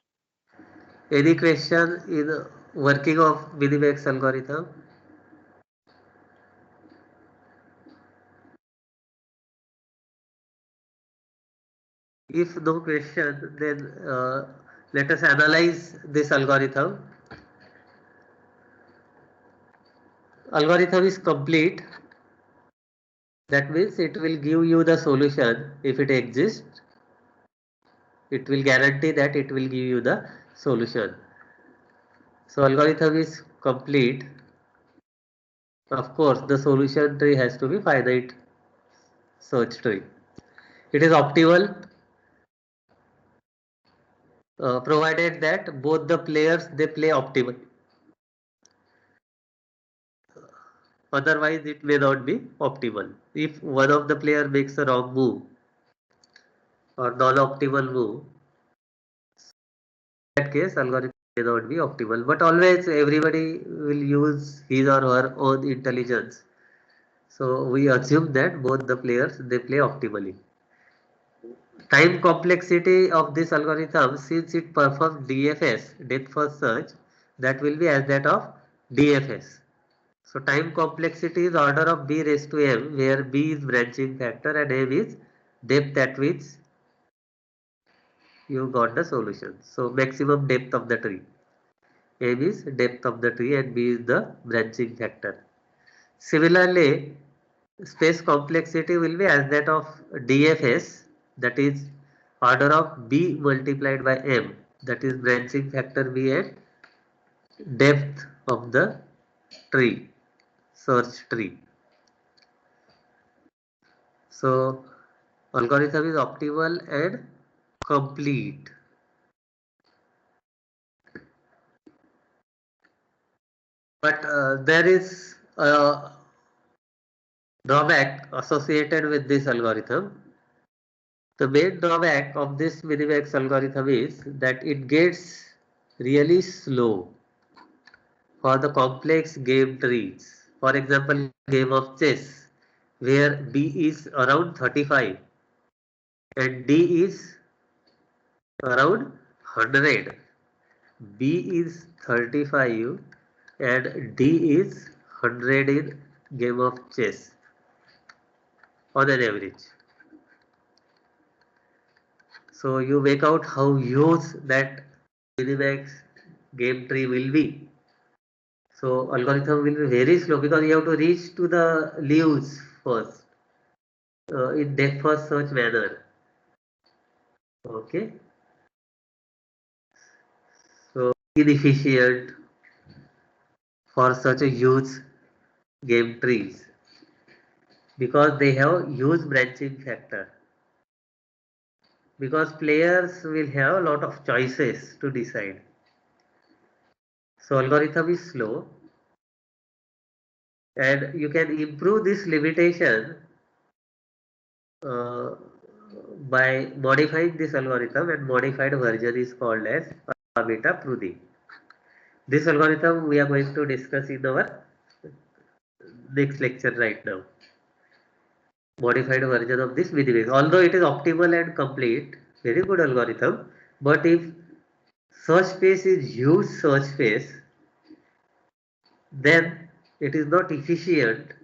Any question in working of Minimax algorithm? If no question, then let us analyze this algorithm. Algorithm is complete. That means it will give you the solution if it exists. It will guarantee that it will give you the solution. So algorithm is complete. Of course, the solution tree has to be finite search tree. It is optimal provided that both the players they play optimal. Otherwise, it may not be optimal. If one of the player makes a wrong move or non-optimal move, in that case, algorithm may not be optimal. But always, everybody will use his or her own intelligence. So we assume that both the players they play optimally. Time complexity of this algorithm, since it performs DFS, depth first search, that will be as that of DFS. So time complexity is order of b raised to m, where b is branching factor and m is depth at which you got the solution. So maximum depth of the tree. M is depth of the tree and b is the branching factor. Similarly, space complexity will be as that of DFS, that is order of b multiplied by m, that is branching factor b and depth of the tree, search tree. So algorithm is optimal and complete. But there is a drawback associated with this algorithm. The main drawback of this Minimax algorithm is that it gets really slow for the complex game trees. For example, game of chess, where B is around 35 and D is around 100. B is 35 and D is 100 in game of chess on an average. So you make out how huge that Minimax game tree will be. So algorithm will be very slow because you have to reach to the leaves first in depth first search manner. Okay, so inefficient for such a huge game trees because they have huge branching factor. Because players will have a lot of choices to decide. So algorithm is slow and you can improve this limitation uh, by modifying this algorithm, and modified version is called as alpha beta pruning. This algorithm we are going to discuss in our next lecture right now. Modified version of this Minimax. Although it is optimal and complete, very good algorithm, but if search space is huge search space, then it is not efficient.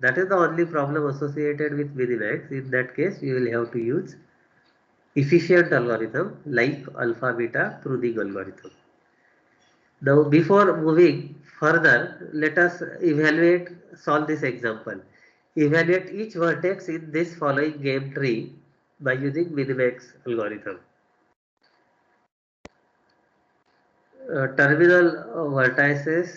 That is the only problem associated with Minimax. In that case, you will have to use efficient algorithm like alpha beta pruning algorithm. Now, before moving further, let us solve this example. Evaluate each vertex in this following game tree by using Minimax algorithm. Terminal vertices,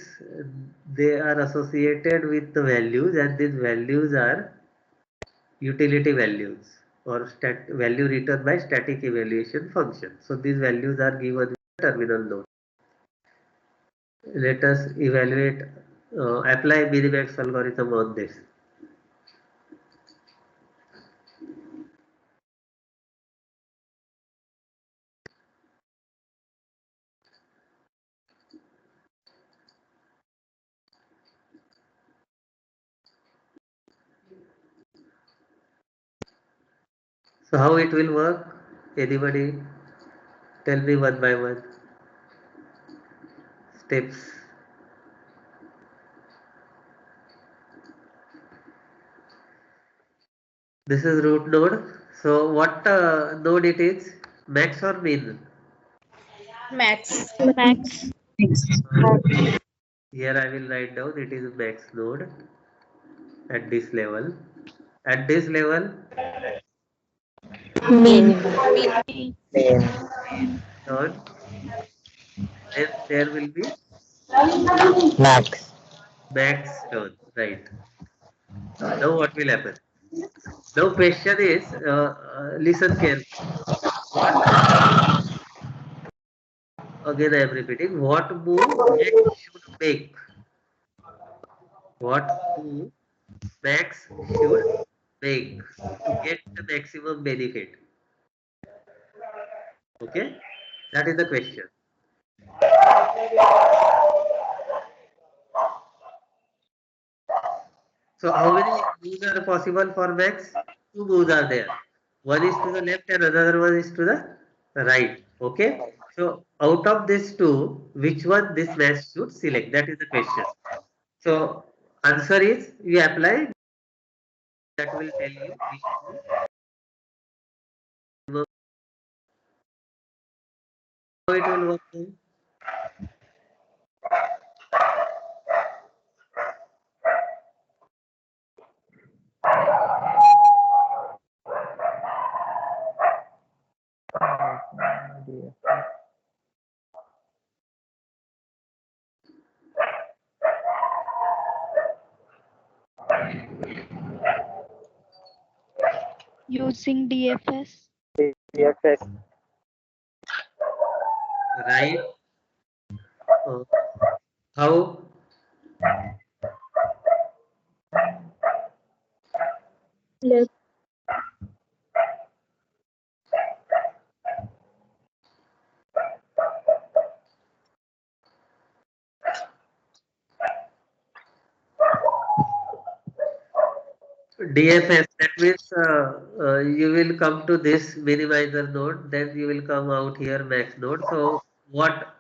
they are associated with the values, and these values are utility values or value returned by static evaluation function. So these values are given in the terminal node. Let us apply Minimax algorithm on this. So how it will work? Anybody tell me one by one steps. This is root node. So what node it is? Max or min? Max. Max. Here I will write down it is max node at this level. At this level, Min. Min. turn, then there will be Max. max turn, right? Now what will happen? Now question is, listen carefully. What again I am repeating, what move max should make? What move max should make to get the maximum benefit? Okay, that is the question. So how many moves are possible for max? Two moves are there. One is to the left and another one is to the right. Okay. So out of these two, which one this max should select? That is the question. So answer is you apply, that will tell you which move. How it will work now? Using DFS. DFS. Right. Uh, how? Left. DFS, that means you will come to this minimizer node, then you will come out here max node. So what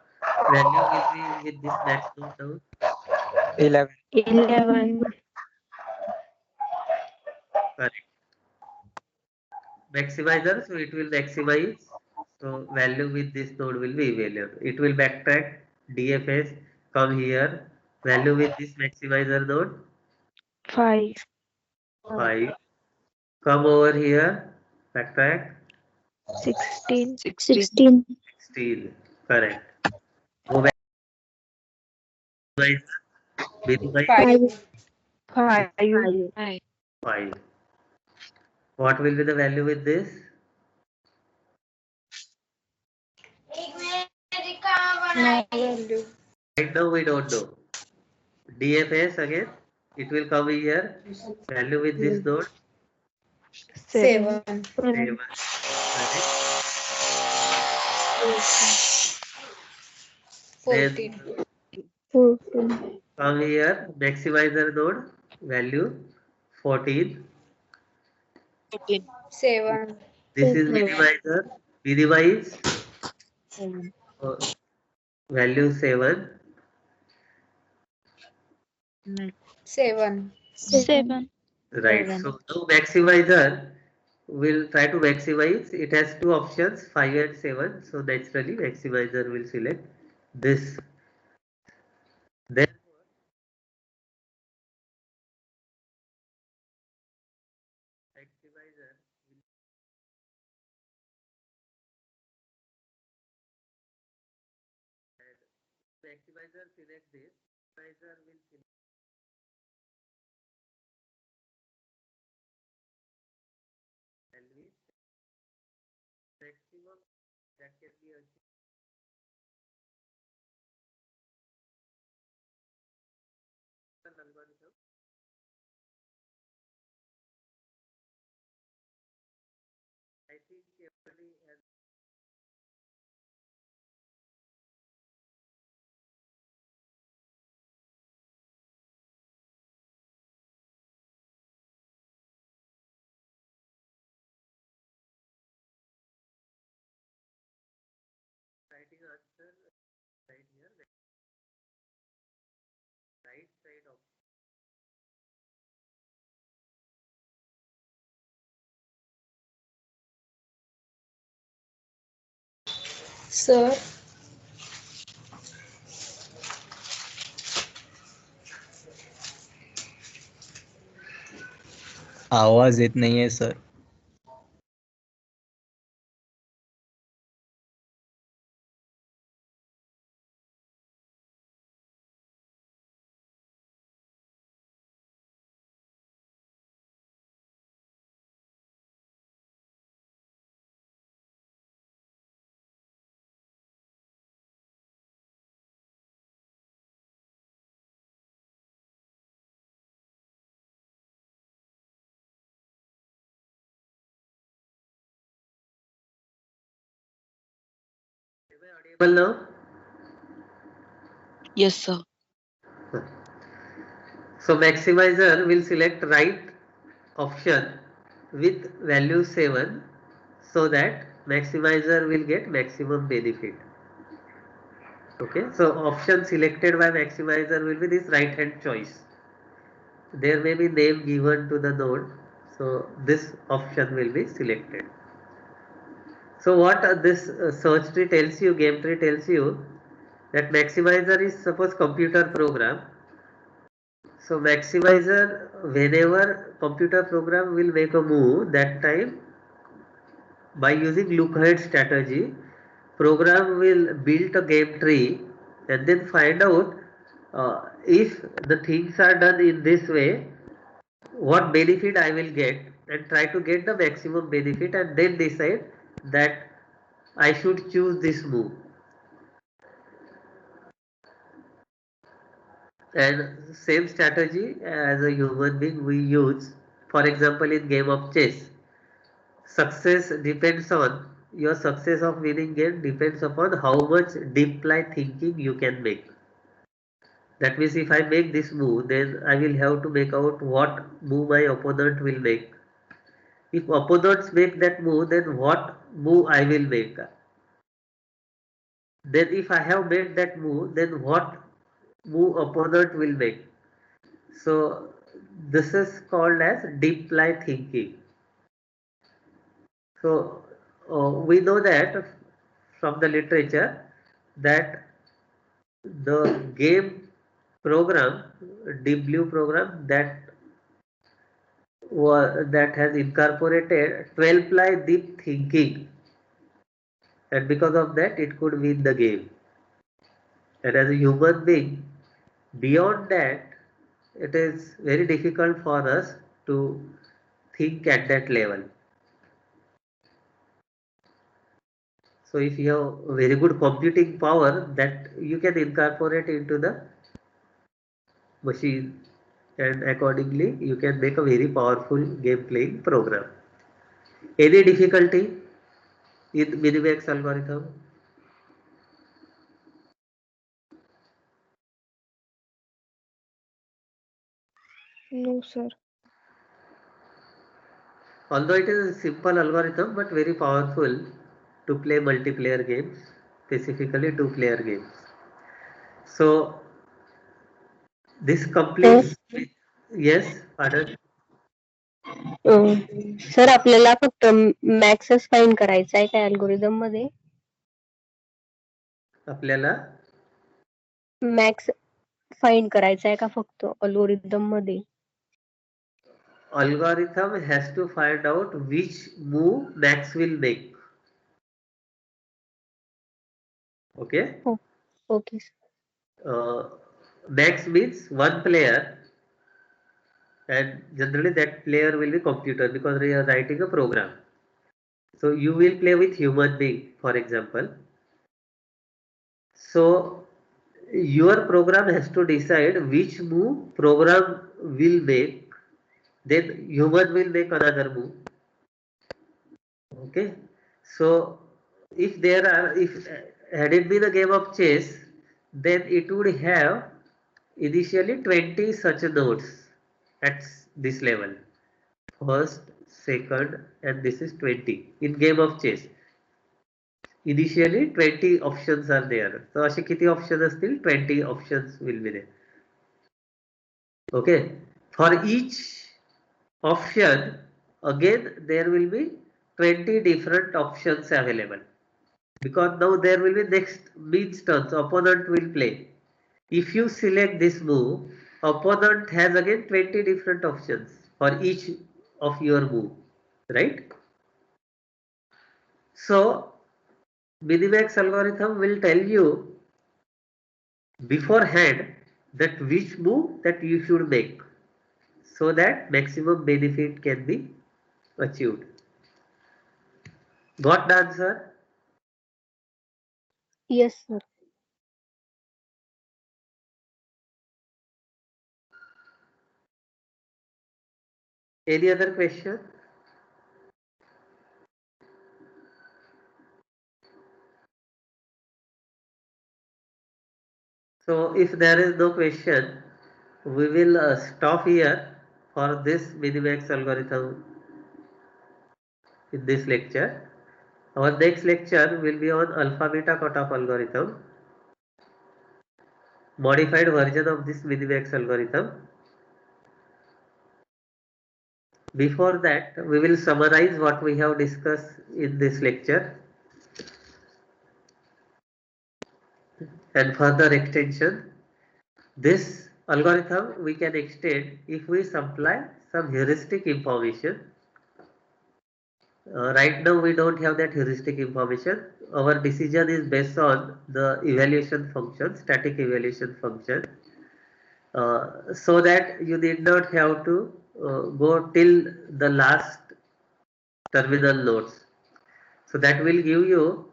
value will be with this max node now? 11. 11. Correct. Maximizer, so it will maximize. So value with this node will be value. It will backtrack DFS, come here. Value with this maximizer node 5. 5. Come over here, backtrack 16. 16. Correct. Go back minimize 5. 5. 5. What will be the value with this? No value. Right now we don't know. DFS again, it will come here. Value with this node 7. 7. 7. Correct. Then 14. 14. come here, maximizer node value 14. 7. This is minimizer. Minimize uh, value 7. 7. 7. Right. So now maximizer will try to maximize. It has two options, 5 and 7. So naturally maximizer will select this. Then maximizer maximizer select this. Maximizer will select value maximum that can be achieved. Algorithm. I think everybody has right here, right side of Sir, आवाज येत नाहीये sir. Am I audible now? Yes, sir. So maximizer will select right option with value 7 so that maximizer will get maximum benefit. Okay, so option selected by maximizer will be this right hand choice. There may be name given to the node, so this option will be selected. So what this search tree tells you, game tree tells you, that maximizer is suppose computer program. So maximizer, whenever computer program will make a move, that time by using look ahead strategy, program will build a game tree and then find out if the things are done in this way, what benefit I will get, and try to get the maximum benefit and then decide that I should choose this move. And same strategy as a human being we use, for example, in game of chess. Success depends on your success of winning game depends upon how much deep play thinking you can make. That means if I make this move, then I will have to make out what move my opponent will make. If opponents make that move, then what move I will make. Then if I have made that move, then what move opponent will make. So this is called as deep play thinking. So we know that from the literature that the game program, Deep Blue program that has incorporated 12 ply deep thinking, and because of that it could win the game. And as a human being, beyond that, it is very difficult for us to think at that level. So if you have very good computing power, that you can incorporate into the machine, and accordingly you can make a very powerful game playing program. Any difficulty in Minimax algorithm? No, sir. Although it is a simple algorithm but very powerful to play multiplayer games, specifically two-player games. So this sir completes. Yes, pardon. Sir आपल्याला फक्त मॅक्सच find करायचा आहे काय algorithm मध्ये? आपल्याला max find करायचा आहे का फक्त अल्गोरिदम मध्ये? algorithm has to find out which move Max will make. Okay. Okay. Max means one player, and generally that player will be computer because we are writing a program. So you will play with human being, for example. So your program has to decide which move program will make, then human will make another move. Okay. So if had it been a game of chess, then it would have initially 20 such nodes at this level. First, second, and this is 20 in game of chess. Initially 20 options are there. So असे किती options असतील? 20 options will be there. Okay. For each option, again there will be 20 different options available. Because now there will be next means turns, opponent will play. If you select this move, opponent has again 20 different options for each of your move, right? So Minimax algorithm will tell you beforehand that which move that you should make so that maximum benefit can be achieved. Got the answer? Yes, sir. Any other question? So if there is no question, we will stop here for this Minimax algorithm in this lecture. Our next lecture will be on alpha beta cutoff algorithm, modified version of this Minimax algorithm. Before that, we will summarize what we have discussed in this lecture and further extension. This algorithm we can extend if we supply some heuristic information. Right now we don't have that heuristic information. Our decision is based on the evaluation function, static evaluation function, so that you need not have to go till the last terminal nodes. So that will give you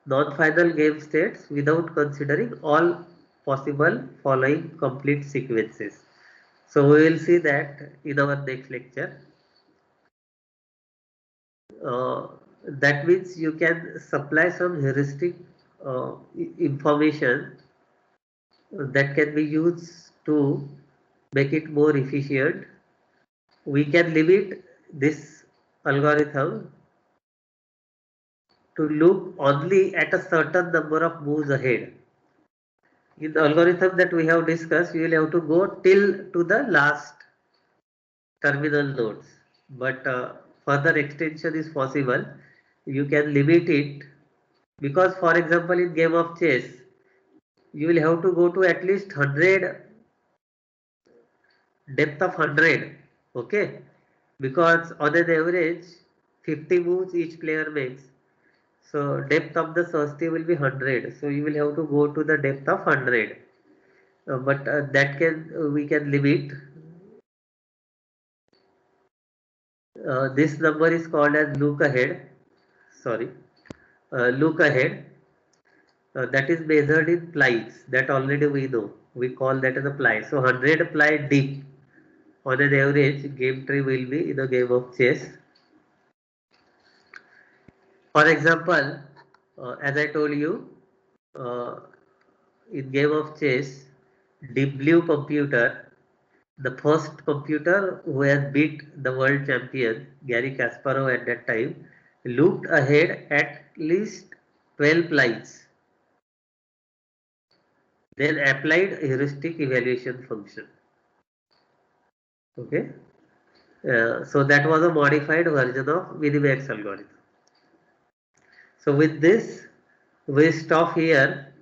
non-final game states without considering all possible following complete sequences. So we will see that in our next lecture. Uh, that means you can supply some heuristic information that can be used to make it more efficient. We can limit this algorithm to look only at a certain number of moves ahead. In the algorithm that we have discussed, you will have to go till to the last terminal nodes, but further extension is possible. You can limit it because, for example, in game of chess, you will have to go to at least 100, depth of 100, okay, because on an average 50 moves each player makes, so depth of the Sasti will be 100, so you will have to go to the depth of 100, but that can we can limit. This number is called as look ahead, sorry, look ahead. That is measured in plies, that already we know, we call that as a ply. So 100 ply deep on an average game tree will be in a game of chess. For example, as I told you, uh, in game of chess, Deep Blue computer, the first computer who has beat the world champion Gary Kasparov at that time, looked ahead at least 12 plies, then applied heuristic evaluation function. Okay, so that was a modified version of Minimax algorithm. So with this, we stop here